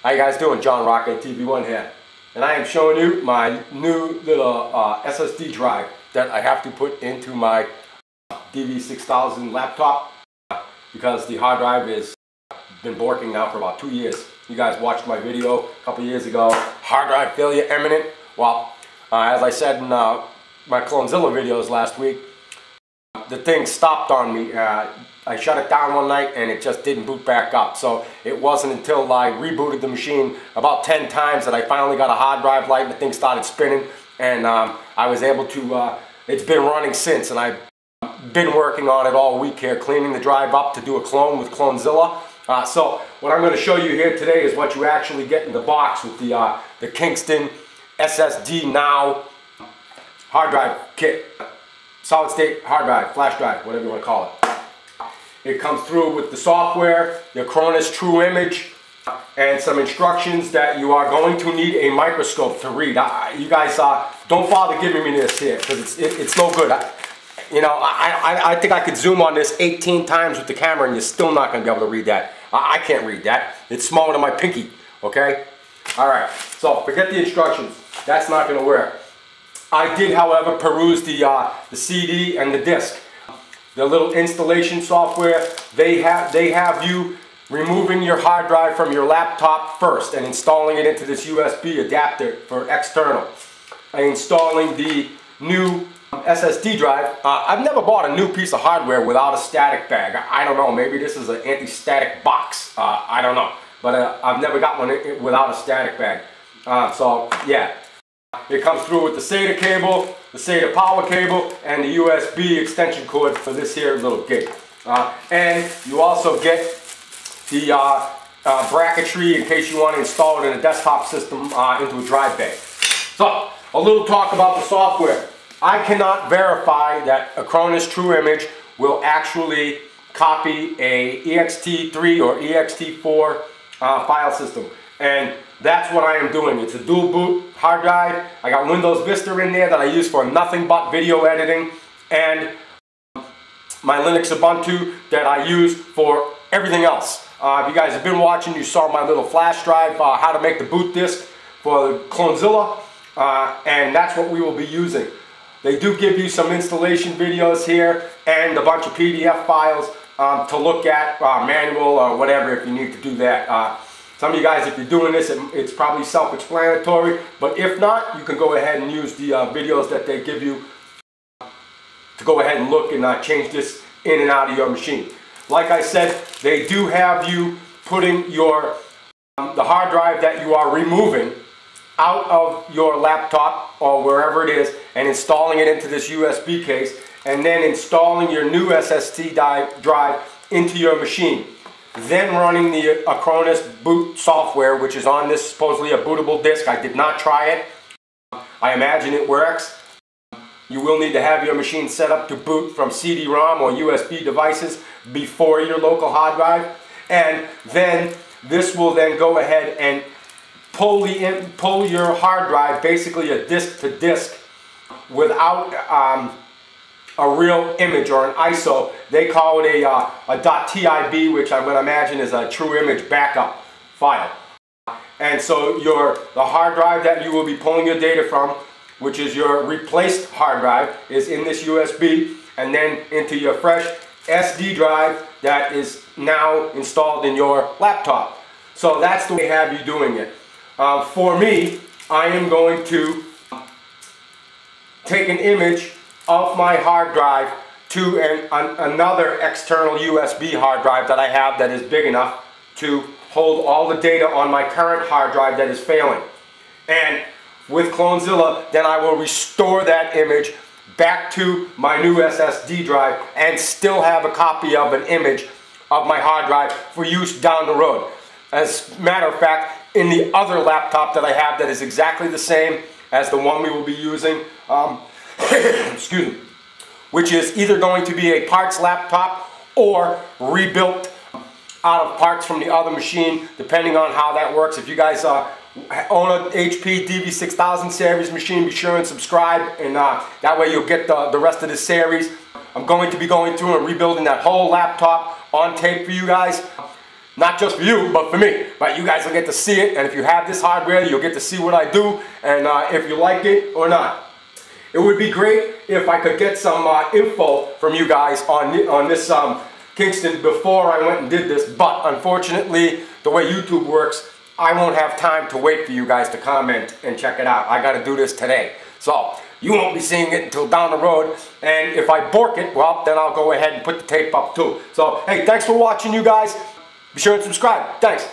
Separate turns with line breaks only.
How you guys doing? John Rock ATV1 here, and I am showing you my new little SSD drive that I have to put into my DV6000 laptop because the hard drive has been borking now for about 2 years. You guys watched my video a couple years ago, hard drive failure imminent. Well, as I said in my Clonezilla videos last week, the thing stopped on me. I shut it down one night and it just didn't boot back up. So it wasn't until I rebooted the machine about 10 times that I finally got a hard drive light and the thing started spinning, and I was able to, it's been running since, and I've been working on it all week here, cleaning the drive up to do a clone with Clonezilla. So what I'm going to show you here today is what you actually get in the box with the Kingston SSD Now hard drive kit. Solid state hard drive, flash drive, whatever you want to call it. It comes through with the software, the Acronis True Image, and some instructions that you are going to need a microscope to read. You guys don't bother giving me this here because it's no good. I think I could zoom on this 18 times with the camera and you're still not going to be able to read that. I can't read that. It's smaller than my pinky, okay? Alright, so forget the instructions. That's not going to work. I did, however, peruse the CD and the disc. The little installation software, they have you removing your hard drive from your laptop first and installing it into this USB adapter for external. Installing the new SSD drive. I've never bought a new piece of hardware without a static bag. I don't know, maybe this is an anti-static box. I don't know, but I've never got one without a static bag. So yeah, it comes through with the SATA cable, the SATA power cable, and the USB extension cord for this here little gig. And you also get the bracketry in case you want to install it in a desktop system into a drive bay. So a little talk about the software. I cannot verify that Acronis True Image will actually copy a ext3 or ext4 file system, and that's what I am doing. It's a dual boot hard drive. I got Windows Vista in there that I use for nothing but video editing, and my Linux Ubuntu that I use for everything else. If you guys have been watching, you saw my little flash drive, how to make the boot disk for the Clonezilla, and that's what we will be using. They do give you some installation videos here and a bunch of PDF files to look at, manual or whatever if you need to do that. Some of you guys, if you're doing this, it's probably self-explanatory, but if not, you can go ahead and use the videos that they give you to go ahead and look and change this in and out of your machine. Like I said, they do have you putting your the hard drive that you are removing out of your laptop or wherever it is and installing it into this USB case, and then installing your new SSD drive into your machine. Then running the Acronis boot software, which is on this supposedly a bootable disk. I did not try it. I imagine it works. You will need to have your machine set up to boot from CD-ROM or USB devices before your local hard drive. And then this will then go ahead and pull your hard drive, basically a disk to disk, without a real image or an ISO. They call it a .tib, which I would imagine is a true image backup file. And so the hard drive that you will be pulling your data from, which is your replaced hard drive, is in this USB, and then into your fresh SD drive that is now installed in your laptop. So that's the way I have you doing it. For me, I am going to take an image of my hard drive to another external USB hard drive that I have that is big enough to hold all the data on my current hard drive that is failing. And with Clonezilla, then I will restore that image back to my new SSD drive and still have a copy of an image of my hard drive for use down the road. As a matter of fact, in the other laptop that I have that is exactly the same as the one we will be using, excuse me, which is either going to be a parts laptop or rebuilt out of parts from the other machine, depending on how that works. If you guys own an HP DV6000 series machine, be sure and subscribe, and that way you'll get the rest of the series. I'm going to be going through and rebuilding that whole laptop on tape for you guys. Not just for you, but for me. But you guys will get to see it, and if you have this hardware, you'll get to see what I do, and if you like it or not. It would be great if I could get some info from you guys on this Kingston before I went and did this, but unfortunately, the way YouTube works, I won't have time to wait for you guys to comment and check it out. I got to do this today. So, you won't be seeing it until down the road, and if I bork it, well, then I'll go ahead and put the tape up too. So, hey, thanks for watching, you guys. Be sure to subscribe. Thanks.